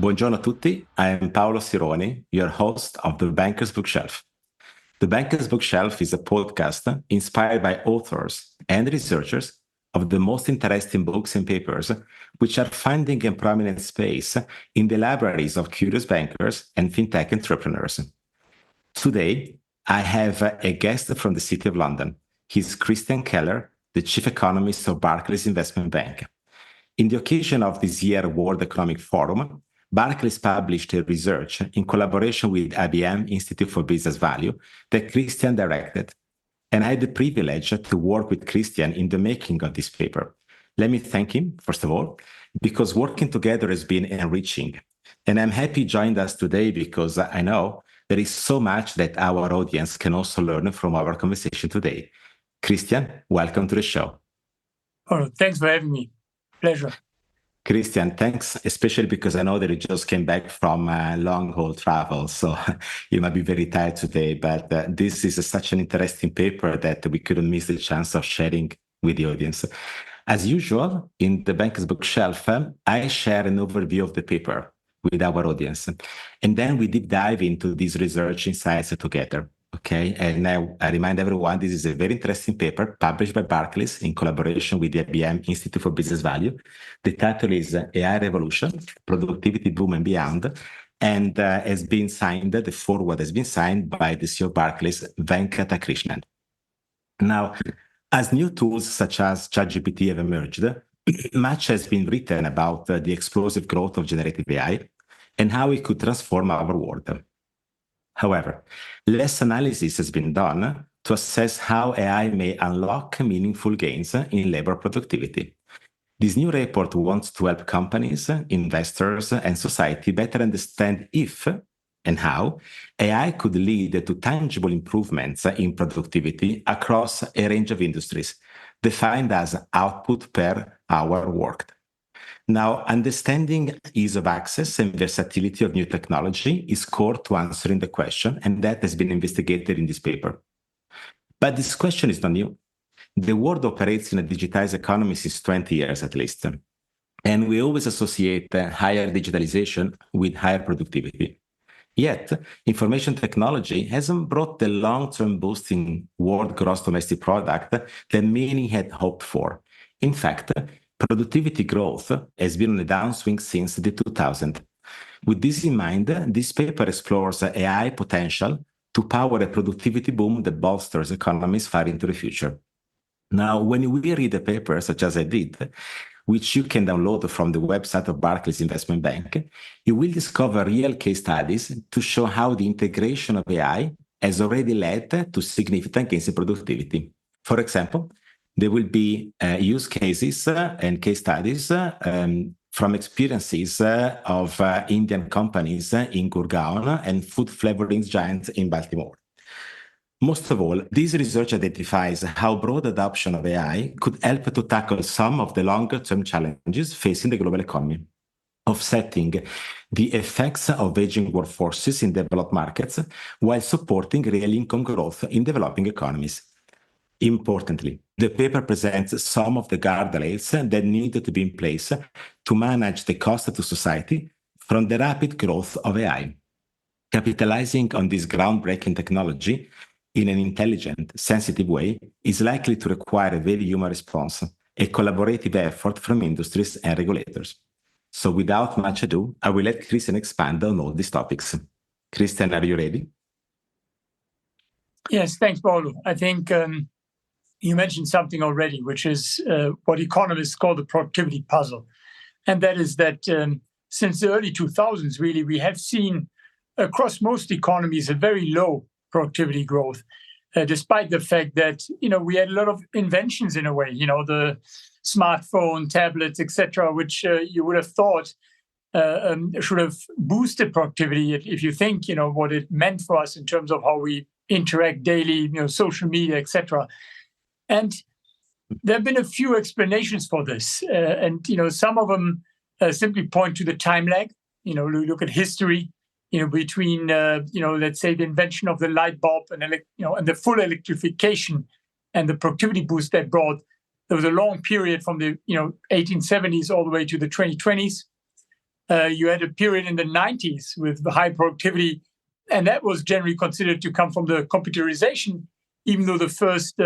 Buongiorno a tutti. I am Paolo Sironi, your host of The Banker's Bookshelf. The Banker's Bookshelf is a podcast inspired by authors and researchers of the most interesting books and papers which are finding a prominent space in the libraries of curious bankers and fintech entrepreneurs. Today, I have a guest from the City of London. He's Christian Keller, the Chief Economist of Barclays Investment Bank. In the occasion of this year's World Economic Forum, Barclays published a research in collaboration with IBM Institute for Business Value that Christian directed. And I had the privilege to work with Christian in the making of this paper. Let me thank him, first of all, because working together has been enriching. And I'm happy he joined us today because I know there is so much that our audience can also learn from our conversation today. Christian, welcome to the show. Oh, thanks for having me. Pleasure. Christian, thanks, especially because I know that you just came back from long-haul travel, so you might be very tired today, but this is such an interesting paper that we couldn't miss the chance of sharing with the audience. As usual, in the Banker's Bookshelf, I share an overview of the paper with our audience, and then we deep dive into these research insights together. Okay, and now I remind everyone this is a very interesting paper published by Barclays in collaboration with the IBM Institute for Business Value. The title is AI Revolution, Productivity Boom and Beyond, and has been signed, the foreword has been signed by the CEO of Barclays, Venkata Krishnan. Now, as new tools such as ChatGPT have emerged, much has been written about the explosive growth of generative AI and how it could transform our world. However, less analysis has been done to assess how AI may unlock meaningful gains in labor productivity. This new report wants to help companies, investors, and society better understand if and how AI could lead to tangible improvements in productivity across a range of industries, defined as output per hour worked. Now, understanding ease of access and versatility of new technology is core to answering the question, and that has been investigated in this paper. But this question is not new. The world operates in a digitized economy since 20 years at least, and we always associate higher digitalization with higher productivity. Yet, information technology hasn't brought the long-term boost in world gross domestic product that many had hoped for. In fact, productivity growth has been on a downswing since the 2000s. With this in mind, this paper explores AI potential to power a productivity boom that bolsters economies far into the future. Now, when we read a paper such as I did, which you can download from the website of Barclays Investment Bank, you will discover real case studies to show how the integration of AI has already led to significant gains in productivity. For example, there will be use cases and case studies from experiences of Indian companies in Gurgaon and food flavorings giants in Baltimore. Most of all, this research identifies how broad adoption of AI could help to tackle some of the longer-term challenges facing the global economy, offsetting the effects of aging workforces in developed markets while supporting real income growth in developing economies. Importantly, the paper presents some of the guardrails that need to be in place to manage the cost to society from the rapid growth of AI. Capitalizing on this groundbreaking technology in an intelligent, sensitive way is likely to require a very human response, a collaborative effort from industries and regulators. So without much ado, I will let Christian expand on all these topics. Christian, are you ready? Yes, thanks, Paolo. I think you mentioned something already, which is what economists call the productivity puzzle. And that is that since the early 2000s, really, we have seen across most economies a very low productivity growth, despite the fact that, we had a lot of inventions in a way, the smartphone, tablets, etc., which you would have thought should have boosted productivity if you think, what it meant for us in terms of how we interact daily, social media, etc. And there have been a few explanations for this. And, some of them simply point to the time lag. We look at history, between, let's say the invention of the light bulb and, and the full electrification and the productivity boost that brought. There was a long period from the, 1870s all the way to the 2020s. You had a period in the 90s with the high productivity, and that was generally considered to come from the computerization, even though the first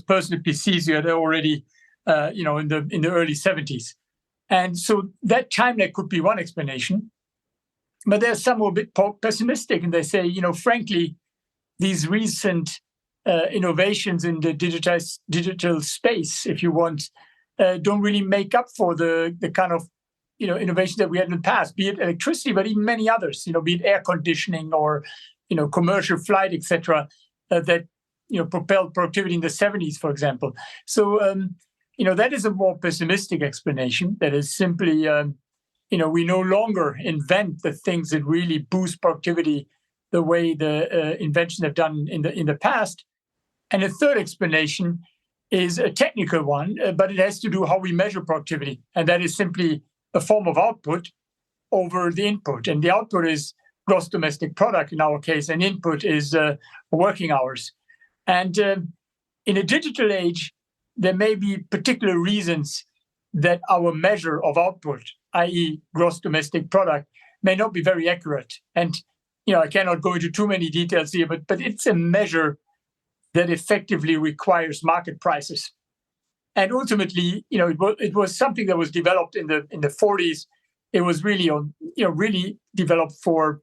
personal PCs you had already, in the early 70s. And so that timeline could be one explanation. But there's some who are a bit pessimistic, and they say, frankly, these recent innovations in the digital space, if you want, don't really make up for the kind of innovation that we had in the past, be it electricity, but even many others, be it air conditioning or commercial flight, etc., that propelled productivity in the 70s, for example. So that is a more pessimistic explanation. That is simply we no longer invent the things that really boost productivity the way the inventions have done in the past. And a third explanation is a technical one, but it has to do how we measure productivity, and that is simply a form of output over the input. And the output is gross domestic product in our case, and input is working hours. And in a digital age, there may be particular reasons that our measure of output, i.e. gross domestic product, may not be very accurate. And I cannot go into too many details here, but it's a measure that effectively requires market prices. And ultimately, it was something that was developed in the 40s. It was really developed for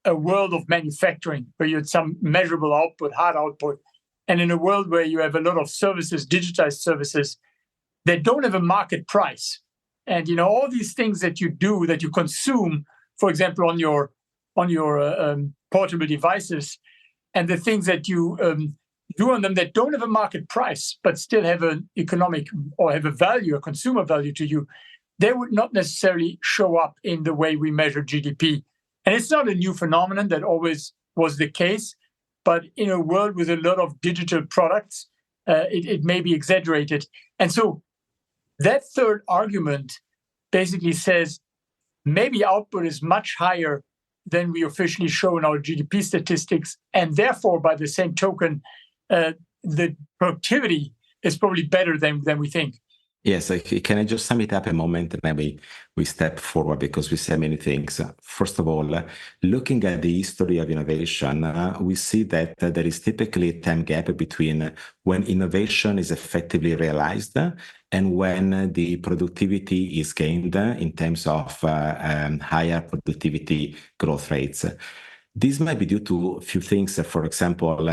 a world of manufacturing where you had some measurable output, hard output, and in a world where you have a lot of services, digitized services that don't have a market price. And all these things that you do, that you consume, for example, on your portable devices, and the things that you do on them that don't have a market price, but still have an economic or have a value, a consumer value to you, they would not necessarily show up in the way we measure GDP. And it's not a new phenomenon. That always was the case. But in a world with a lot of digital products, it may be exaggerated. And so that third argument basically says maybe output is much higher than we officially show in our GDP statistics. And therefore, by the same token, the productivity is probably better than we think. Yes, can I just sum it up a moment, and then we step forward, because we say many things. First of all, looking at the history of innovation, we see that there is typically a time gap between when innovation is effectively realized and when the productivity is gained in terms of higher productivity growth rates. This might be due to a few things. For example,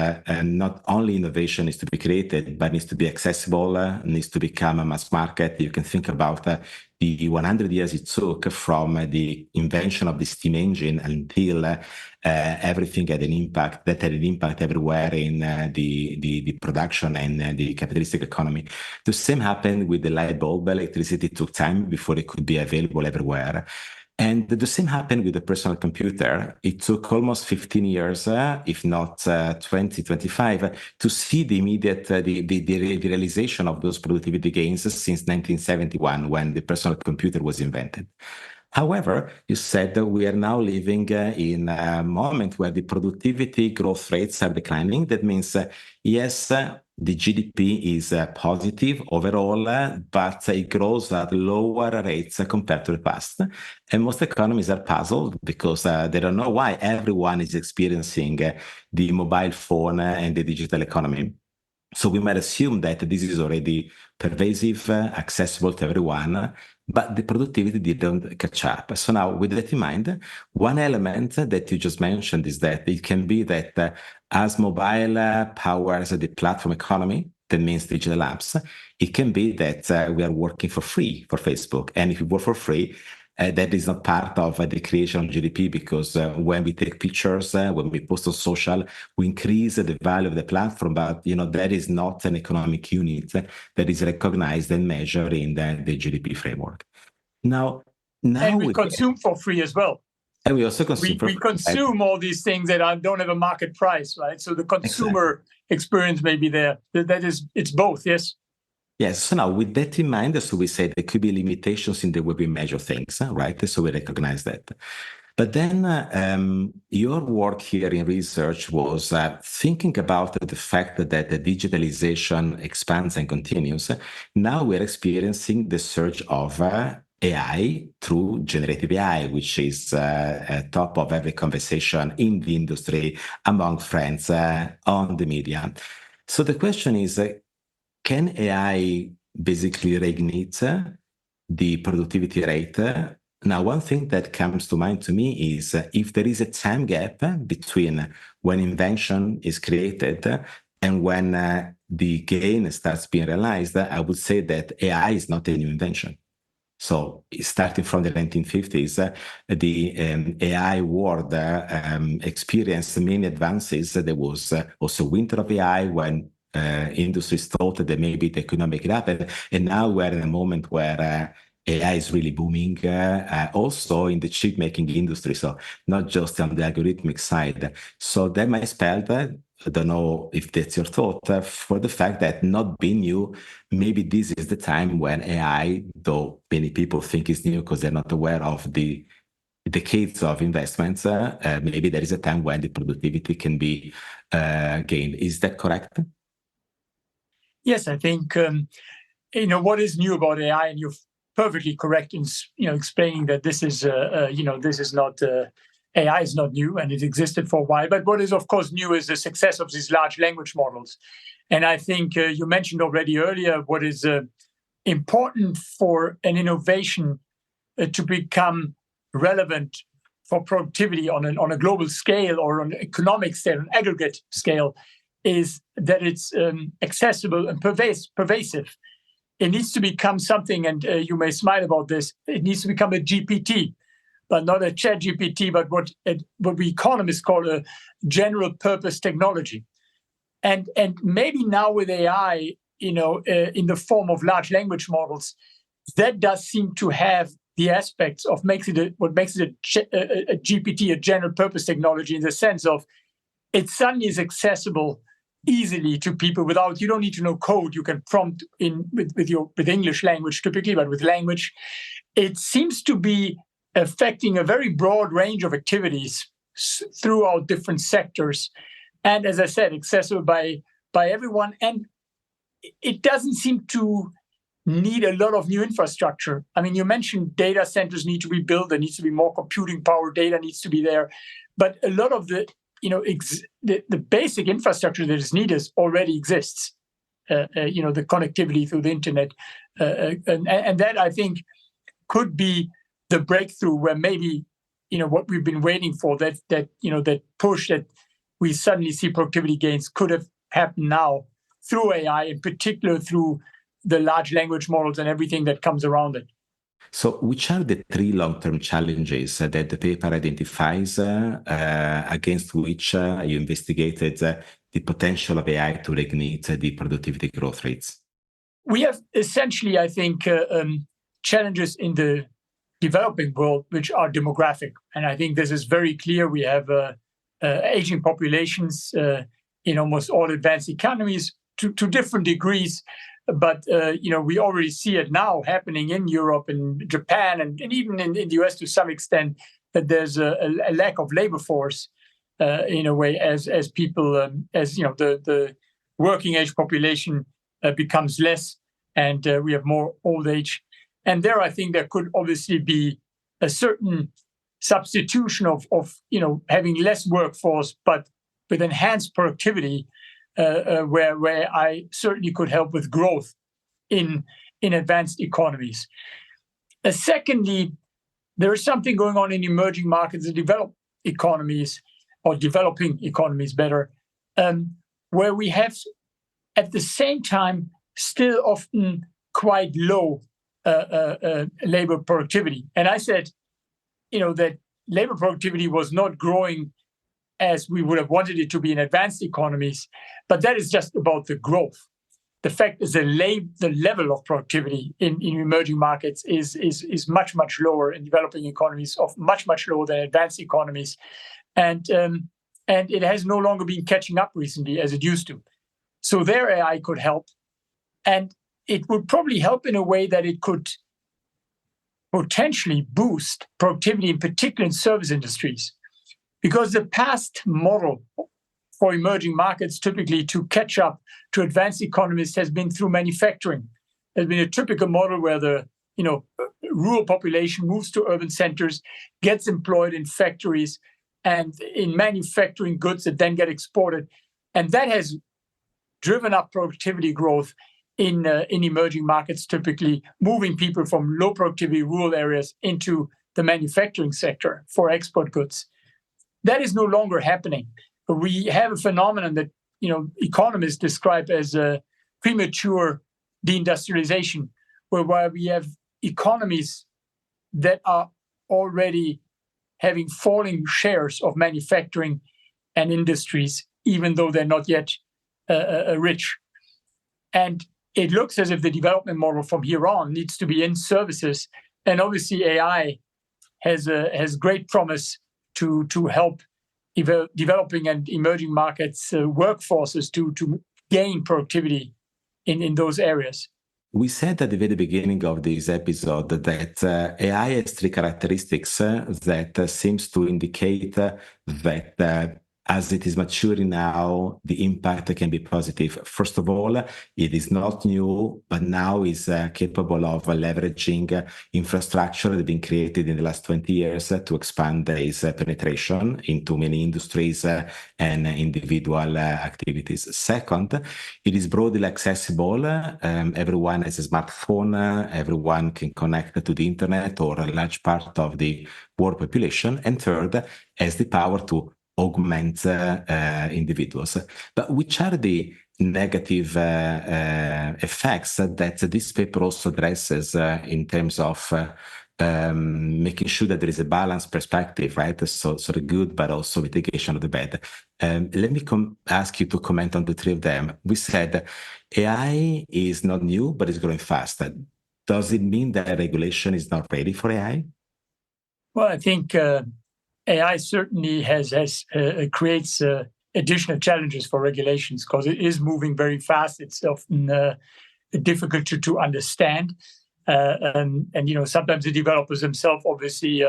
not only innovation needs to be created, but needs to be accessible, needs to become a mass market. You can think about the 100 years it took from the invention of the steam engine until everything had an impact, that had an impact everywhere in the production and the capitalistic economy. The same happened with the light bulb. Electricity took time before it could be available everywhere. And the same happened with the personal computer. It took almost 15 years, if not 20, 25, to see the immediate the realization of those productivity gains since 1971, when the personal computer was invented. However, you said that we are now living in a moment where the productivity growth rates are declining. That means, yes, the GDP is positive overall, but it grows at lower rates compared to the past. And most economies are puzzled because they don't know why everyone is experiencing the mobile phone and the digital economy. So we might assume that this is already pervasive, accessible to everyone, but the productivity didn't catch up. So now, with that in mind, one element that you just mentioned is that it can be that as mobile powers the platform economy, that means digital apps, it can be that we are working for free for Facebook. And if we work for free, that is not part of the creation of GDP, because when we take pictures, when we post on social, we increase the value of the platform, but that is not an economic unit that is recognized and measured in the GDP framework. Now and we consume for free as well. And we also consume we consume all these things that don't have a market price, right? So the consumer experience may be there. It's both, yes. Yes. So now, with that in mind, so we say there could be limitations in the way we measure things, right? So we recognize that. But then your work here in research was thinking about the fact that the digitalization expands and continues. Now we're experiencing the surge of AI through generative AI, which is top of every conversation in the industry, among friends, on the media. So the question is, can AI basically reignite the productivity rate? Now, one thing that comes to mind to me is if there is a time gap between when invention is created and when the gain starts being realized, I would say that AI is not a new invention. So starting from the 1950s, the AI world experienced many advances. There was also winter of AI when industries thought that maybe they could not make it happen. And now we're in a moment where AI is really booming, also in the chip making industry. So not just on the algorithmic side. So that might spell that, I don't know if that's your thought, for the fact that not being new, maybe this is the time when AI, though many people think is new because they're not aware of the decades of investments, maybe there is a time when the productivity can be gained. Is that correct? Yes, I think what is new about AI, and you're perfectly correct in explaining that this is this is not AI is not new and it existed for a while. But what is of course new is the success of these large language models. And I think you mentioned already earlier what is important for an innovation to become relevant for productivity on a global scale or on an economic scale, an aggregate scale, is that it's accessible and pervasive. It needs to become something, and you may smile about this, it needs to become a GPT, but not a chat GPT, but what we economists call a general purpose technology. And maybe now with AI, in the form of large language models, that does seem to have the aspects of what makes it a GPT, a general purpose technology, in the sense of it suddenly is accessible easily to people you don't need to know code. You can prompt in with English language typically, but with language, it seems to be affecting a very broad range of activities throughout different sectors. And as I said, accessible by everyone. And it doesn't seem to need a lot of new infrastructure. I mean, you mentioned data centers need to be built. There needs to be more computing power. Data needs to be there. But a lot of the basic infrastructure that is needed already exists. The connectivity through the internet, and that I think could be the breakthrough where maybe what we've been waiting for, that push that we suddenly see productivity gains could have happened now through AI, in particular through the large language models and everything that comes around it. So which are the three long-term challenges that the paper identifies against which you investigated the potential of AI to reignite the productivity growth rates? We have essentially, I think, challenges in the developing world, which are demographic. And I think this is very clear. We have aging populations in almost all advanced economies to different degrees. But we already see it now happening in Europe and Japan and even in the US to some extent, that there's a lack of labor force in a way as people the working age population becomes less, and we have more old age. And there, I think there could obviously be a certain substitution of having less workforce, but with enhanced productivity. Where I certainly could help with growth in advanced economies. Secondly, there is something going on in emerging markets and developed economies, or developing economies better, where we have at the same time still often quite low labor productivity. And I said, that labor productivity was not growing as we would have wanted it to be in advanced economies, but that is just about the growth. The fact is the level of productivity in emerging markets is much, much lower in developing economies, of much, much lower than advanced economies. And it has no longer been catching up recently as it used to. So there AI could help. And it would probably help in a way that it could potentially boost productivity, in particular in service industries. Because the past model for emerging markets typically to catch up to advanced economies has been through manufacturing. There's been a typical model where the rural population moves to urban centers, gets employed in factories and in manufacturing goods that then get exported. And that has driven up productivity growth in emerging markets, typically moving people from low productivity rural areas into the manufacturing sector for export goods. That is no longer happening. We have a phenomenon that economists describe as a premature deindustrialization, where we have economies that are already having falling shares of manufacturing and industries, even though they're not yet rich. And it looks as if the development model from here on needs to be in services. And obviously AI has great promise to help developing and emerging markets workforces to gain productivity in those areas. We said at the very beginning of this episode that AI has three characteristics that seems to indicate that as it is maturing now, the impact can be positive. First of all, it is not new, but now is capable of leveraging infrastructure that has been created in the last 20 years to expand its penetration into many industries and individual activities. Second, it is broadly accessible. Everyone has a smartphone. Everyone can connect to the internet or a large part of the world population. And third, has the power to augment individuals. But which are the negative effects that this paper also addresses in terms of making sure that there is a balanced perspective, right? So the good, but also mitigation of the bad. Let me ask you to comment on the three of them. We said AI is not new, but it's growing fast. Does it mean that regulation is not ready for AI? Well, I think AI certainly creates additional challenges for regulations because it is moving very fast. It's often difficult to understand, and sometimes the developers themselves obviously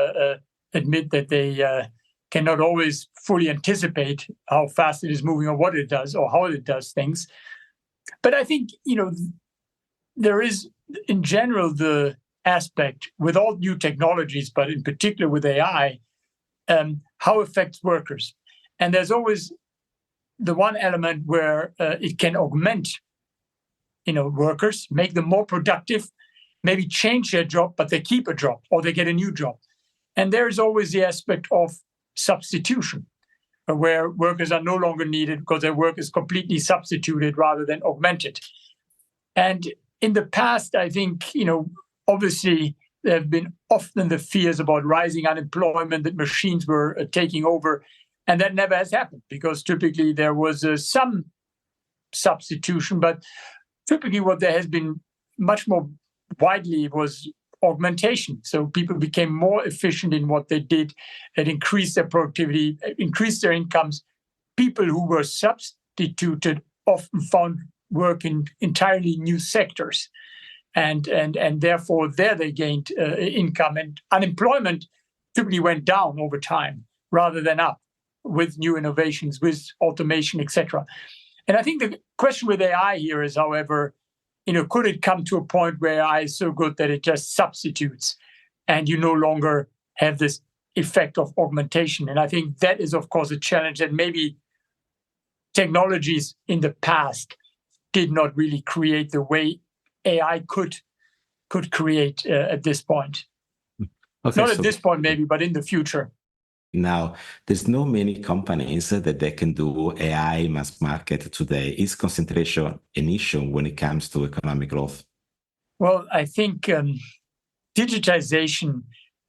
admit that they cannot always fully anticipate how fast it is moving or what it does or how it does things. But I think there is in general the aspect with all new technologies, but in particular with AI. How it affects workers. And there's always the one element where it can augment, workers, make them more productive, maybe change their job, but they keep a job or they get a new job. And there's always the aspect of substitution, where workers are no longer needed because their work is completely substituted rather than augmented. And in the past, I think, obviously, there have been often the fears about rising unemployment, that machines were taking over. And that never has happened because typically there was some substitution. But typically what there has been much more widely was augmentation. So people became more efficient in what they did. It increased their productivity, increased their incomes. People who were substituted often found work in entirely new sectors. And therefore, there they gained income, and unemployment typically went down over time rather than up with new innovations, with automation, etc. And I think the question with AI here is, however, could it come to a point where AI is so good that it just substitutes, and you no longer have this effect of augmentation? And I think that is, of course, a challenge that maybe technologies in the past did not really create the way AI could create at this point. Okay, not at this point, maybe, but in the future. Now, there's no many companies that they can do AI mass market today. Is concentration an issue when it comes to economic growth? Well, I think digitization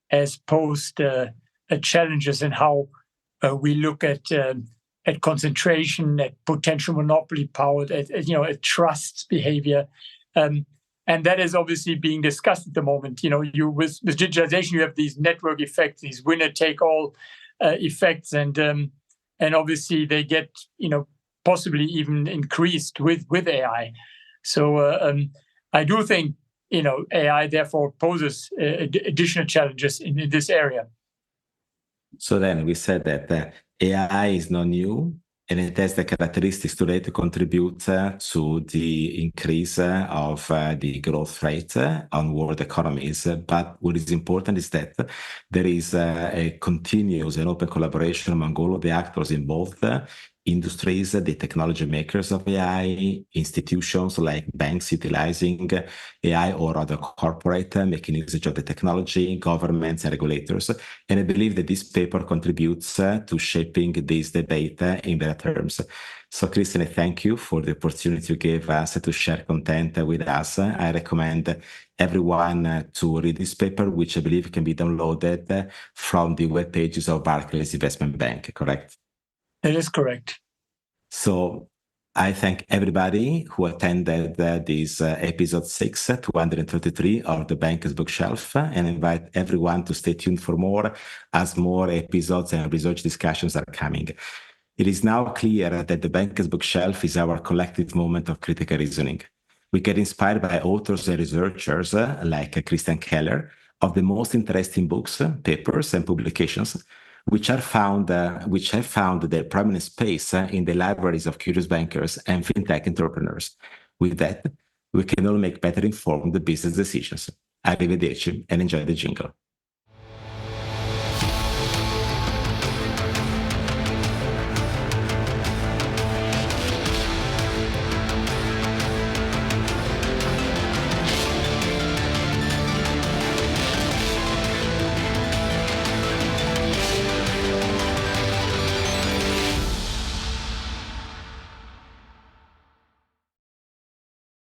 has posed challenges in how we look at concentration, at potential monopoly power, at trust behavior. And that is obviously being discussed at the moment. With digitization, you have these network effects, these winner-take-all effects, and obviously they get, possibly even increased with AI. So I do think, AI therefore poses additional challenges in this area. So then we said that AI is not new, And it has the characteristics today to contribute to the increase of the growth rate on world economies. But what is important is that there is a continuous and open collaboration among all of the actors involved, industries, the technology makers of AI, institutions like banks utilizing AI or other corporate making usage of the technology, governments and regulators. And I believe that this paper contributes to shaping this debate in better terms. So Christian, I thank you for the opportunity you gave us to share content with us. I recommend everyone to read this paper, which I believe can be downloaded from the web pages of Barclays Investment Bank, correct? That is correct. So I thank everybody who attended this episode 6, 233 of the Banker's Bookshelf, and invite everyone to stay tuned for more as more episodes and research discussions are coming. It is now clear that the Banker's Bookshelf is our collective moment of critical reasoning. We get inspired by authors and researchers like Christian Keller of the most interesting books, papers, and publications, which have found their prominent space in the libraries of curious bankers and fintech entrepreneurs. With that, we can all make better informed business decisions. Arrivederci and enjoy the jingle.